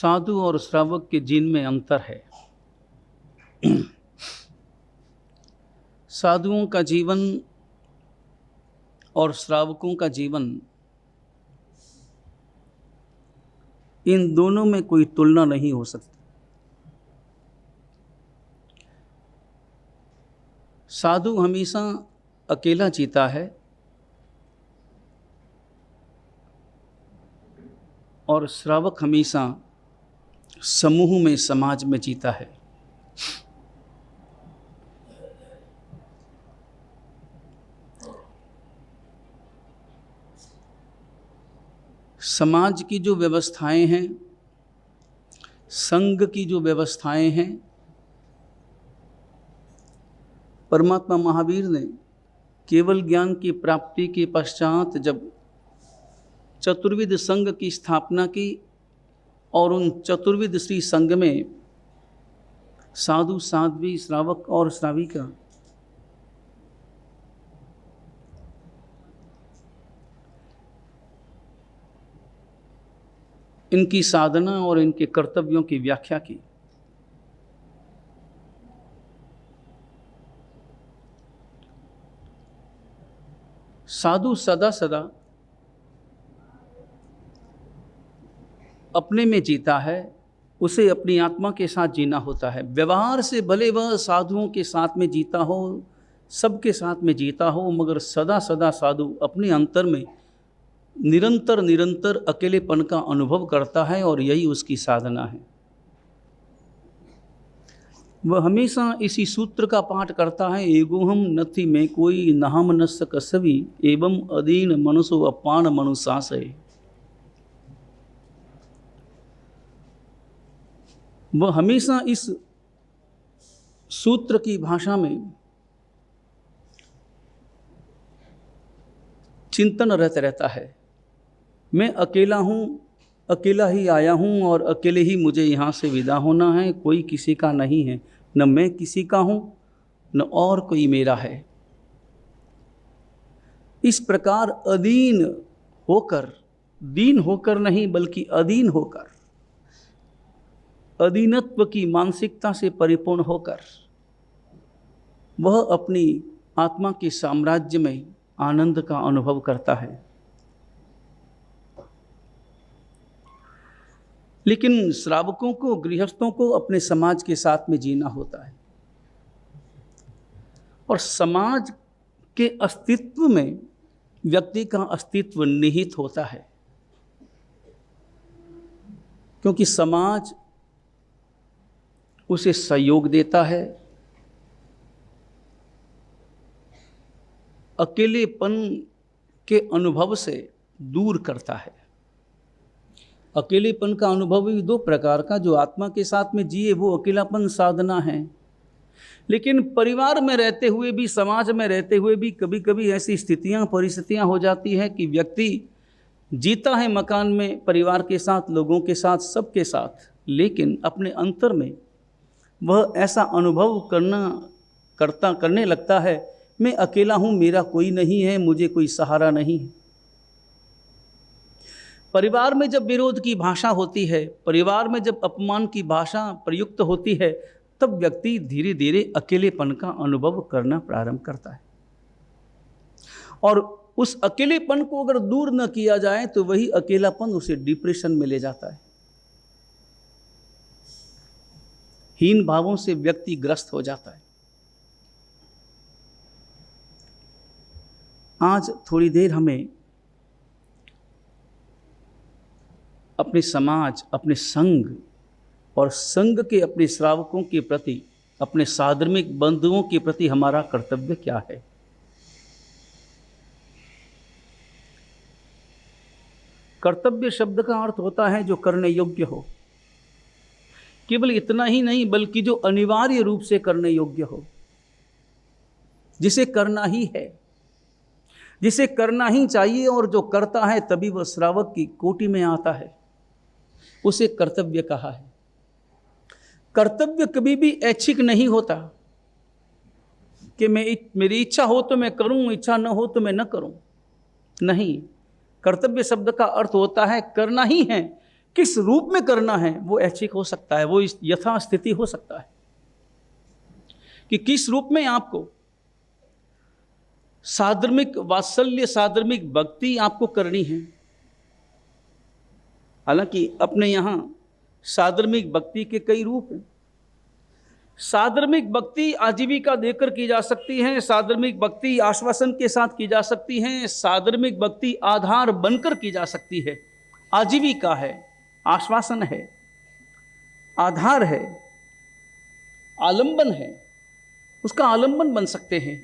साधु और श्रावक के जीवन में अंतर है। साधुओं का जीवन और श्रावकों का जीवन, इन दोनों में कोई तुलना नहीं हो सकती। साधु हमेशा अकेला जीता है और श्रावक हमेशा समूह में, समाज में जीता है। समाज की जो व्यवस्थाएं हैं, संघ की जो व्यवस्थाएं हैं, परमात्मा महावीर ने केवल ज्ञान की प्राप्ति के पश्चात जब चतुर्विध संघ की स्थापना की और उन चतुर्विध श्री संघ में साधु, साध्वी, श्रावक और श्राविका इनकी साधना और इनके कर्तव्यों की व्याख्या की। साधु सदा सदा अपने में जीता है, उसे अपनी आत्मा के साथ जीना होता है। व्यवहार से भले वह साधुओं के साथ में जीता हो, सबके साथ में जीता हो, मगर सदा सदा साधु अपने अंतर में निरंतर निरंतर अकेलेपन का अनुभव करता है और यही उसकी साधना है। वह हमेशा इसी सूत्र का पाठ करता है, एगोहम नथि में कोई नहम न सकसवी एवं अदीन मनुषो अपान मनुषासय। वह हमेशा इस सूत्र की भाषा में चिंतन रहता है। मैं अकेला हूँ, अकेला ही आया हूँ और अकेले ही मुझे यहाँ से विदा होना है। कोई किसी का नहीं है, न मैं किसी का हूँ न और कोई मेरा है। इस प्रकार अधीन होकर, दीन होकर नहीं बल्कि अधीन होकर, अधीनत्व की मानसिकता से परिपूर्ण होकर वह अपनी आत्मा के साम्राज्य में आनंद का अनुभव करता है। लेकिन श्रावकों को, गृहस्थों को अपने समाज के साथ में जीना होता है और समाज के अस्तित्व में व्यक्ति का अस्तित्व निहित होता है, क्योंकि समाज उसे सहयोग देता है, अकेलेपन के अनुभव से दूर करता है। अकेलेपन का अनुभव भी दो प्रकार का, जो आत्मा के साथ में जिए वो अकेलापन साधना है, लेकिन परिवार में रहते हुए भी, समाज में रहते हुए भी कभी कभी ऐसी स्थितियां, परिस्थितियां हो जाती है कि व्यक्ति जीता है मकान में, परिवार के साथ, लोगों के साथ, सबके साथ, लेकिन अपने अंतर में वह ऐसा अनुभव करने लगता है, मैं अकेला हूँ, मेरा कोई नहीं है, मुझे कोई सहारा नहीं है। परिवार में जब विरोध की भाषा होती है, परिवार में जब अपमान की भाषा प्रयुक्त होती है, तब व्यक्ति धीरे धीरे अकेलेपन का अनुभव करना प्रारंभ करता है और उस अकेलेपन को अगर दूर न किया जाए तो वही अकेलापन उसे डिप्रेशन में ले जाता है। हीन भावों से व्यक्ति ग्रस्त हो जाता है। आज थोड़ी देर हमें अपने समाज, अपने संघ और संघ के अपने श्रावकों के प्रति, अपने साधर्मिक बंधुओं के प्रति हमारा कर्तव्य क्या है। कर्तव्य शब्द का अर्थ होता है जो करने योग्य हो। केवल इतना ही नहीं बल्कि जो अनिवार्य रूप से करने योग्य हो, जिसे करना ही है, जिसे करना ही चाहिए और जो करता है तभी वह श्रावक की कोटि में आता है, उसे कर्तव्य कहा है। कर्तव्य कभी भी ऐच्छिक नहीं होता कि मेरी इच्छा हो तो मैं करूं, इच्छा न हो तो मैं न करूं। नहीं, कर्तव्य शब्द का अर्थ होता है करना ही है, किस रूप में करना है वो ऐच्छिक हो सकता है, वो यथास्थिति हो सकता है कि किस रूप में आपको साधर्मिक वात्सल्य, साधर्मिक भक्ति आपको करनी है। हालांकि अपने यहाँ साधर्मिक भक्ति के कई रूप हैं। साधर्मिक भक्ति आजीविका देकर की जा सकती है, साधर्मिक भक्ति आश्वासन के साथ की जा सकती है, साधर्मिक भक्ति आधार बनकर की जा सकती है। आजीविका है, आश्वासन है, आधार है, आलंबन है, उसका आलंबन बन सकते हैं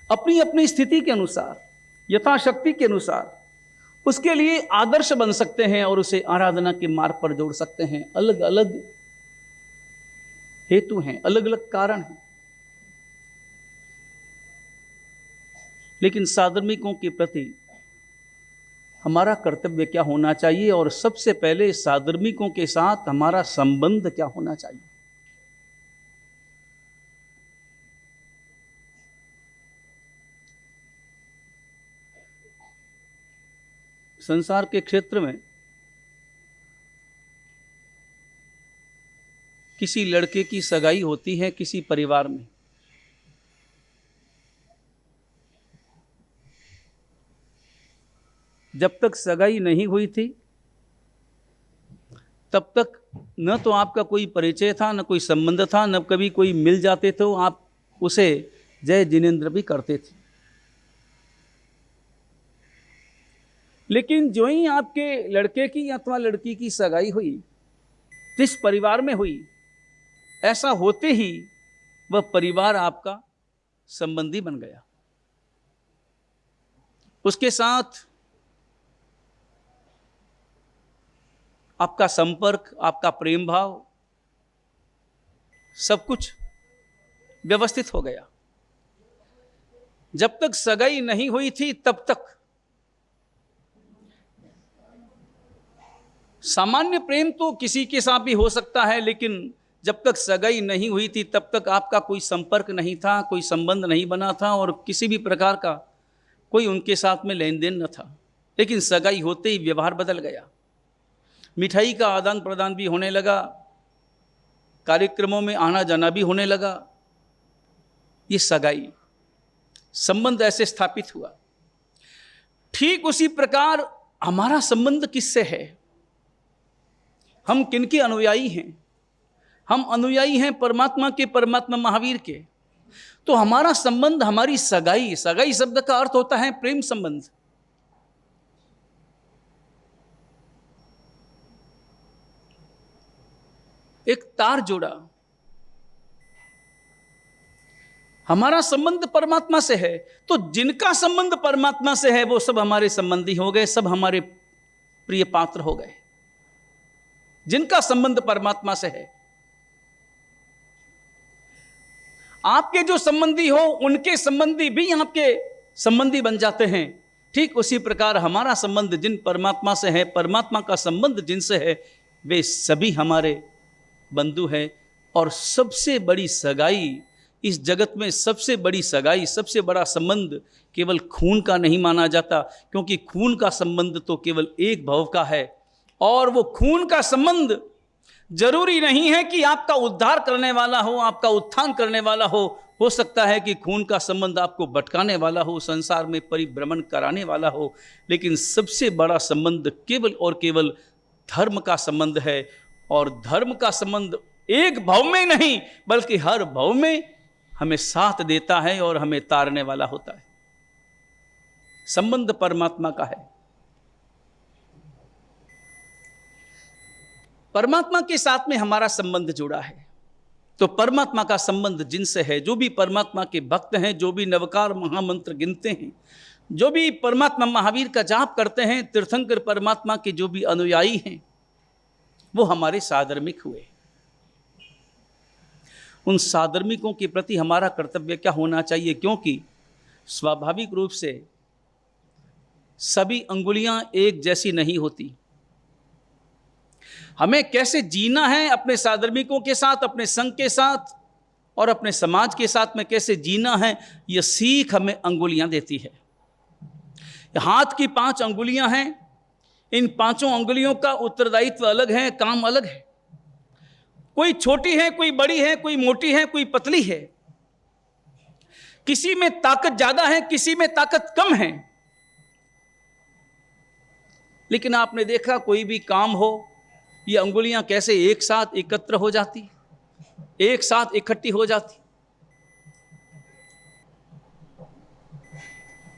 अपनी अपनी स्थिति के अनुसार, यथाशक्ति के अनुसार। उसके लिए आदर्श बन सकते हैं और उसे आराधना के मार्ग पर जोड़ सकते हैं। अलग अलग हेतु हैं, अलग अलग कारण हैं, लेकिन साधर्मिकों के प्रति हमारा कर्तव्य क्या होना चाहिए और सबसे पहले साधर्मिकों के साथ हमारा संबंध क्या होना चाहिए। संसार के क्षेत्र में किसी लड़के की सगाई होती है किसी परिवार में, जब तक सगाई नहीं हुई थी तब तक न तो आपका कोई परिचय था, न कोई संबंध था, न कभी कोई मिल जाते तो आप उसे जय जिनेंद्र भी करते थे। लेकिन जो ही आपके लड़के की अथवा लड़की की सगाई हुई, जिस परिवार में हुई, ऐसा होते ही वह परिवार आपका संबंधी बन गया। उसके साथ आपका संपर्क, आपका प्रेम भाव, सब कुछ व्यवस्थित हो गया। जब तक सगाई नहीं हुई थी तब तक सामान्य प्रेम तो किसी के साथ भी हो सकता है, लेकिन जब तक सगाई नहीं हुई थी तब तक आपका कोई संपर्क नहीं था, कोई संबंध नहीं बना था और किसी भी प्रकार का कोई उनके साथ में लेन देन न था। लेकिन सगाई होते ही व्यवहार बदल गया, मिठाई का आदान प्रदान भी होने लगा, कार्यक्रमों में आना जाना भी होने लगा। ये सगाई संबंध ऐसे स्थापित हुआ। ठीक उसी प्रकार हमारा संबंध किससे है? हम किनके अनुयायी हैं? हम अनुयायी हैं परमात्मा के, परमात्मा महावीर के। तो हमारा संबंध, हमारी सगाई, सगाई शब्द का अर्थ होता है प्रेम संबंध। एक तार जोड़ा, हमारा संबंध परमात्मा से है। तो जिनका संबंध परमात्मा से है वो सब हमारे संबंधी हो गए, सब हमारे प्रिय पात्र हो गए। जिनका संबंध परमात्मा से है, आपके जो संबंधी हो उनके संबंधी भी आपके संबंधी बन जाते हैं। ठीक उसी प्रकार हमारा संबंध जिन परमात्मा से है, परमात्मा का संबंध जिनसे है, वे सभी हमारे बंधु हैं। और सबसे बड़ी सगाई इस जगत में, सबसे बड़ी सगाई, सबसे बड़ा संबंध केवल खून का नहीं माना जाता, क्योंकि खून का संबंध तो केवल एक भव का है। और वो खून का संबंध जरूरी नहीं है कि आपका उद्धार करने वाला हो, आपका उत्थान करने वाला हो सकता है कि खून का संबंध आपको भटकाने वाला हो, संसार में परिभ्रमण कराने वाला हो। लेकिन सबसे बड़ा संबंध केवल और केवल धर्म का संबंध है। और धर्म का संबंध एक भव में नहीं बल्कि हर भव में हमें साथ देता है और हमें तारने वाला होता है। संबंध परमात्मा का है। परमात्मा के साथ में हमारा संबंध जुड़ा है। तो परमात्मा का संबंध जिनसे है, जो भी परमात्मा के भक्त हैं, जो भी नवकार महामंत्र गिनते हैं, जो भी परमात्मा महावीर का जाप करते हैं, तीर्थंकर परमात्मा के जो भी अनुयायी हैं, वो हमारे साधर्मिक हुए। उन साधर्मिकों के प्रति हमारा कर्तव्य क्या होना चाहिए? क्योंकि स्वाभाविक रूप से सभी अंगुलियां एक जैसी नहीं होती। हमें कैसे जीना है अपने साधर्मिकों के साथ, अपने संघ के साथ और अपने समाज के साथ में कैसे जीना है, यह सीख हमें अंगुलियां देती है। हाथ की 5 अंगुलियां हैं, इन पांचों अंगुलियों का उत्तरदायित्व अलग है, काम अलग है। कोई छोटी है, कोई बड़ी है, कोई मोटी है, कोई पतली है। किसी में ताकत ज्यादा है, किसी में ताकत कम है। लेकिन आपने देखा कोई भी काम हो, ये अंगुलियां कैसे एक साथ एकत्र हो जाती, एक साथ इकट्ठी हो जाती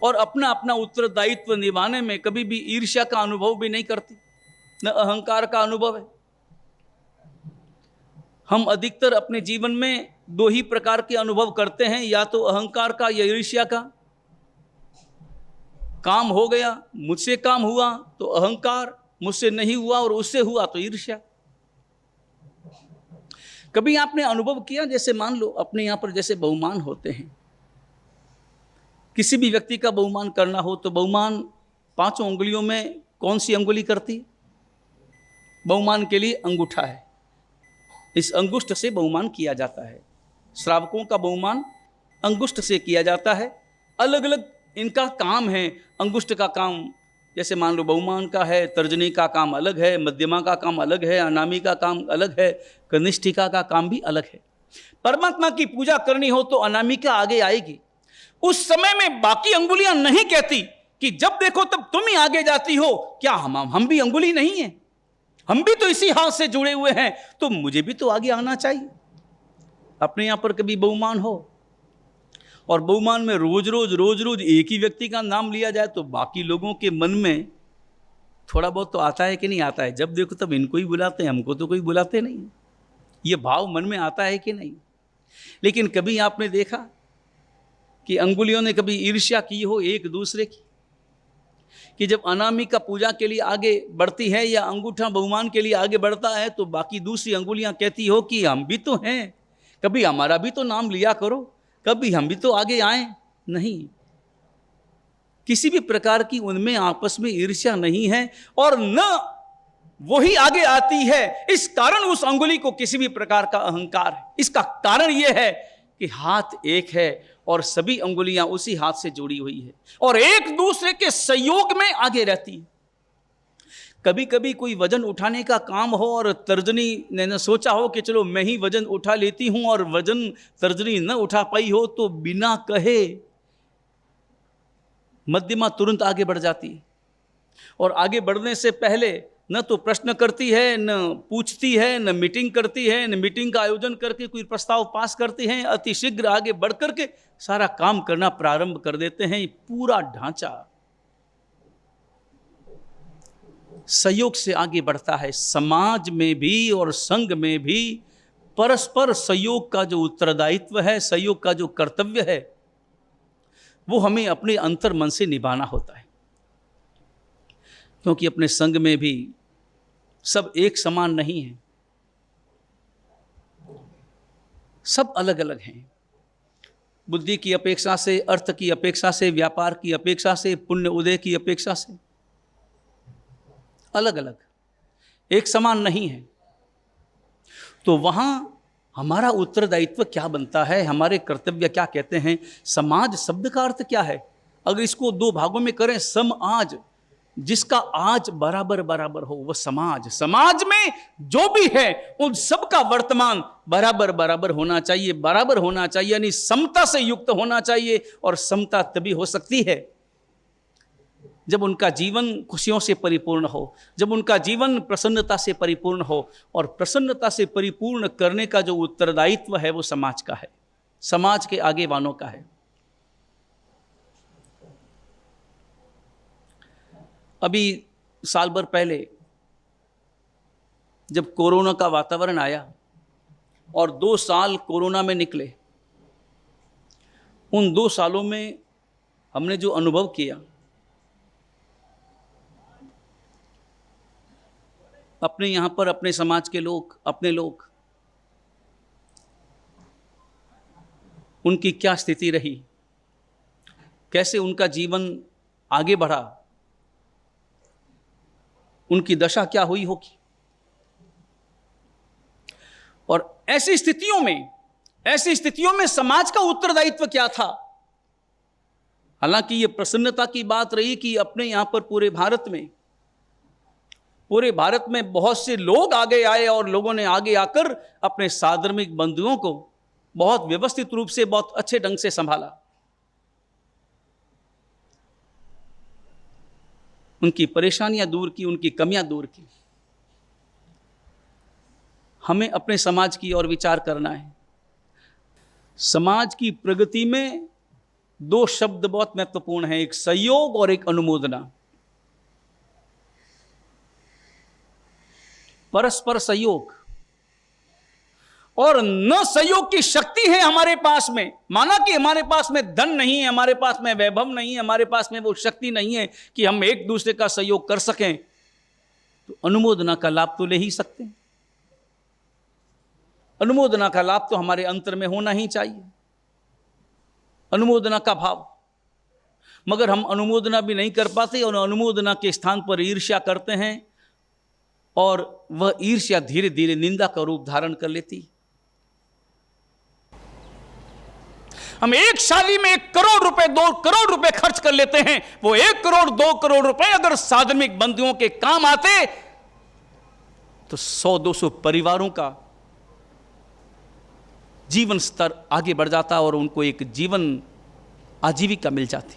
और अपना अपना उत्तरदायित्व निभाने में कभी भी ईर्ष्या का अनुभव भी नहीं करती, न अहंकार का अनुभव है। हम अधिकतर अपने जीवन में दो ही प्रकार के अनुभव करते हैं, या तो अहंकार का या ईर्ष्या का। काम हो गया, मुझसे काम हुआ तो अहंकार, मुझसे नहीं हुआ और उससे हुआ तो ईर्ष्या। कभी आपने अनुभव किया, जैसे मान लो अपने यहां पर जैसे बहुमान होते हैं, किसी भी व्यक्ति का बहुमान करना हो तो बहुमान पांचों अंगुलियों में कौन सी अंगुली करती है? बहुमान के लिए अंगूठा है, इस अंगुष्ठ से बहुमान किया जाता है। श्रावकों का बहुमान अंगुष्ठ से किया जाता है। अलग अलग इनका काम है। अंगुष्ठ का काम जैसे मान लो बहुमान का है, तर्जनी का काम अलग है, मध्यमा का काम अलग है, अनामी का काम अलग है, कनिष्ठिका का काम भी अलग है। परमात्मा की पूजा करनी हो तो अनामिका आगे आएगी। उस समय में बाकी अंगुलियां नहीं कहती कि जब देखो तब तुम ही आगे जाती हो, क्या हम भी अंगुली नहीं है? हम भी तो इसी हाथ से जुड़े हुए हैं, तो मुझे भी तो आगे आना चाहिए। अपने यहां पर कभी बहुमान हो और बहुमान में रोज रोज एक ही व्यक्ति का नाम लिया जाए तो बाकी लोगों के मन में थोड़ा बहुत तो आता है कि नहीं आता है? जब देखो तब इनको ही बुलाते हैं, हमको तो कोई बुलाते नहीं। ये भाव मन में आता है कि नहीं? लेकिन कभी आपने देखा कि अंगुलियों ने कभी ईर्ष्या की हो एक दूसरे की, कि जब अनामिका पूजा के लिए आगे बढ़ती है या अंगूठा बहुमान के लिए आगे बढ़ता है तो बाकी दूसरी अंगुलियां कहती हो कि हम भी तो हैं, कभी हमारा भी तो नाम लिया करो, कभी हम भी तो आगे आए। नहीं, किसी भी प्रकार की उनमें आपस में ईर्ष्या नहीं है और न वही आगे आती है। इस कारण उस अंगुली को किसी भी प्रकार का अहंकार है। इसका कारण यह है कि हाथ एक है और सभी अंगुलियां उसी हाथ से जुड़ी हुई है और एक दूसरे के सहयोग में आगे रहती है। कभी कभी कोई वजन उठाने का काम हो और तर्जनी ने सोचा हो कि चलो मैं ही वजन उठा लेती हूं और वजन तर्जनी न उठा पाई हो तो बिना कहे मध्यमा तुरंत आगे बढ़ जाती है और आगे बढ़ने से पहले न तो प्रश्न करती है, न पूछती है, न मीटिंग करती है, न मीटिंग का आयोजन करके कोई प्रस्ताव पास करती हैं। अतिशीघ्र आगे बढ़ करके सारा काम करना प्रारंभ कर देते हैं। पूरा ढांचा सहयोग से आगे बढ़ता है। समाज में भी और संघ में भी परस्पर सहयोग का जो उत्तरदायित्व है, सहयोग का जो कर्तव्य है, वो हमें अपने अंतर मन से निभाना होता है। क्योंकि अपने संघ में भी सब एक समान नहीं है, सब अलग अलग हैं। बुद्धि की अपेक्षा से, अर्थ की अपेक्षा से, व्यापार की अपेक्षा से, पुण्य उदय की अपेक्षा से अलग अलग, एक समान नहीं है। तो वहां हमारा उत्तरदायित्व क्या बनता है, हमारे कर्तव्य क्या कहते हैं? समाज शब्द का अर्थ क्या है? अगर इसको दो भागों में करें, सम आज, जिसका आज बराबर बराबर हो वह समाज। समाज में जो भी है उन सब का वर्तमान बराबर बराबर होना चाहिए, बराबर होना चाहिए, यानी समता से युक्त होना चाहिए। और समता तभी हो सकती है जब उनका जीवन खुशियों से परिपूर्ण हो, जब उनका जीवन प्रसन्नता से परिपूर्ण हो। और प्रसन्नता से परिपूर्ण करने का जो उत्तरदायित्व है वो समाज का है, समाज के आगे वालों का है। अभी साल भर पहले जब कोरोना का वातावरण आया और 2 साल कोरोना में निकले, उन 2 सालों में हमने जो अनुभव किया, अपने यहाँ पर अपने समाज के लोग, अपने लोग, उनकी क्या स्थिति रही, कैसे उनका जीवन आगे बढ़ा, उनकी दशा क्या हुई होगी। और ऐसी स्थितियों में समाज का उत्तरदायित्व क्या था। हालांकि ये प्रसन्नता की बात रही कि अपने यहां पर पूरे भारत में पूरे भारत में बहुत से लोग आगे आए और लोगों ने आगे आकर अपने साधर्मिक बंधुओं को बहुत व्यवस्थित रूप से, बहुत अच्छे ढंग से संभाला। उनकी परेशानियां दूर की, उनकी कमियां दूर की। हमें अपने समाज की ओर विचार करना है। समाज की प्रगति में दो शब्द बहुत महत्वपूर्ण हैं, एक सहयोग और एक अनुमोदना। परस्पर सहयोग, और न सहयोग की शक्ति है हमारे पास में। माना कि हमारे पास में धन नहीं है, हमारे पास में वैभव नहीं है, हमारे पास में वो शक्ति नहीं है कि हम एक दूसरे का सहयोग कर सकें, तो अनुमोदना का लाभ तो ले ही सकते हैं। अनुमोदना का लाभ तो हमारे अंतर में होना ही चाहिए, अनुमोदना का भाव। मगर हम अनुमोदना भी नहीं कर पाते और अनुमोदना के स्थान पर ईर्ष्या करते हैं, और वह ईर्ष्या धीरे धीरे निंदा का रूप धारण कर लेती। हम एक शादी में 1 करोड़ रुपए, 2 करोड़ रुपए खर्च कर लेते हैं। वो 1 करोड़ 2 करोड़ रुपए अगर साधर्मिक बंधुओं के काम आते तो 100-200 परिवारों का जीवन स्तर आगे बढ़ जाता और उनको एक जीवन आजीविका मिल जाती।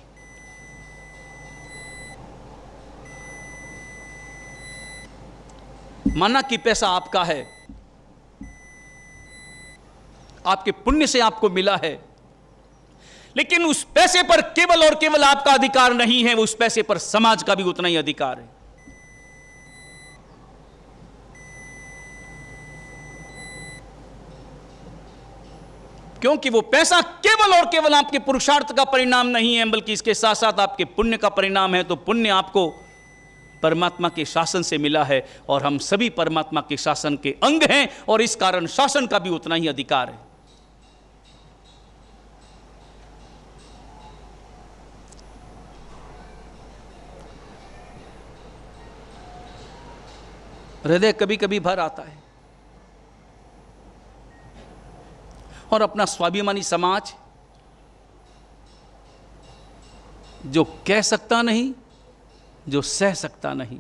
माना कि पैसा आपका है, आपके पुण्य से आपको मिला है, लेकिन उस पैसे पर केवल और केवल आपका अधिकार नहीं है, उस पैसे पर समाज का भी उतना ही अधिकार है। क्योंकि वो पैसा केवल और केवल आपके पुरुषार्थ का परिणाम नहीं है, बल्कि इसके साथ साथ आपके पुण्य का परिणाम है। तो पुण्य आपको परमात्मा के शासन से मिला है, और हम सभी परमात्मा के शासन के अंग हैं, और इस कारण शासन का भी उतना ही अधिकार है। हृदय कभी कभी भर आता है, और अपना स्वाभिमानी समाज जो कह सकता नहीं, जो सह सकता नहीं,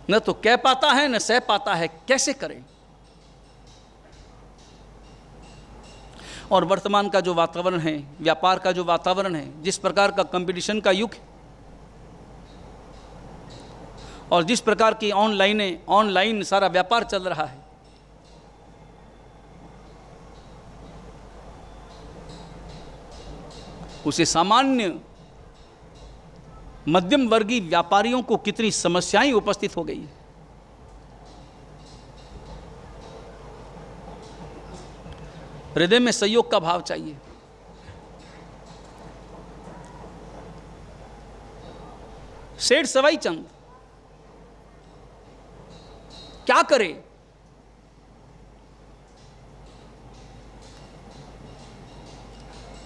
न तो कह पाता है न सह पाता है, कैसे करें। और वर्तमान का जो वातावरण है, व्यापार का जो वातावरण है, जिस प्रकार का कंपटीशन का युग है, और जिस प्रकार की ऑनलाइन सारा व्यापार चल रहा है, उसे सामान्य मध्यम वर्गीय व्यापारियों को कितनी समस्याएं उपस्थित हो गई। हृदय में सहयोग का भाव चाहिए। सेठ सवाई चंद क्या करे?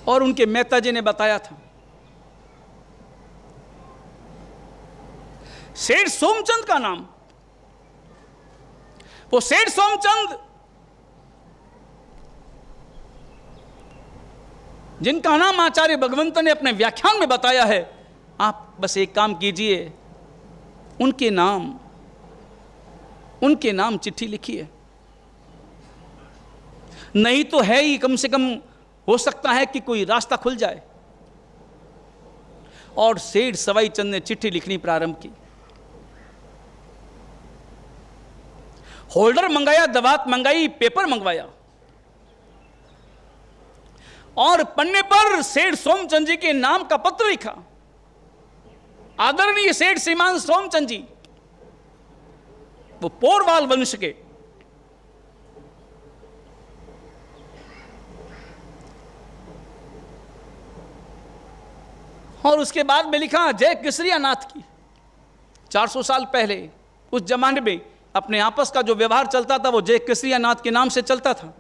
और उनके मेहता जी ने बताया था, सेठ सोमचंद का नाम, वो सेठ सोमचंद जिनका नाम आचार्य भगवंत ने अपने व्याख्यान में बताया है, आप बस एक काम कीजिए, उनके नाम चिट्ठी लिखिए। नहीं तो है ही, कम से कम हो सकता है कि कोई रास्ता खुल जाए। और सेठ सवाई चंद ने चिट्ठी लिखनी प्रारंभ की। होल्डर मंगाया, दवात मंगाई, पेपर मंगवाया, और पन्ने पर सेठ सोमचंद जी के नाम का पत्र लिखा। आदरणीय सेठ श्रीमान सोमचंद जी, वो पोरवाल वंश के, और उसके बाद में लिखा जय केसरिया नाथ की। 400 साल पहले उस जमाने में अपने आपस का जो व्यवहार चलता था वो जय केसरिया नाथ के नाम से चलता था।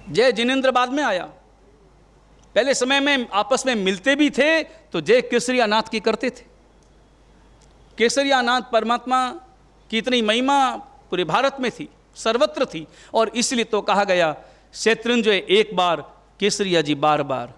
जय जिनेंद्र बाद में आया। पहले समय में आपस में मिलते भी थे तो जय केसरिया नाथ की करते थे। केसरिया नाथ परमात्मा की इतनी महिमा पूरे भारत में थी, सर्वत्र थी, और इसलिए तो कहा गया शत्रुंजय एक बार, केसरिया जी बार बार।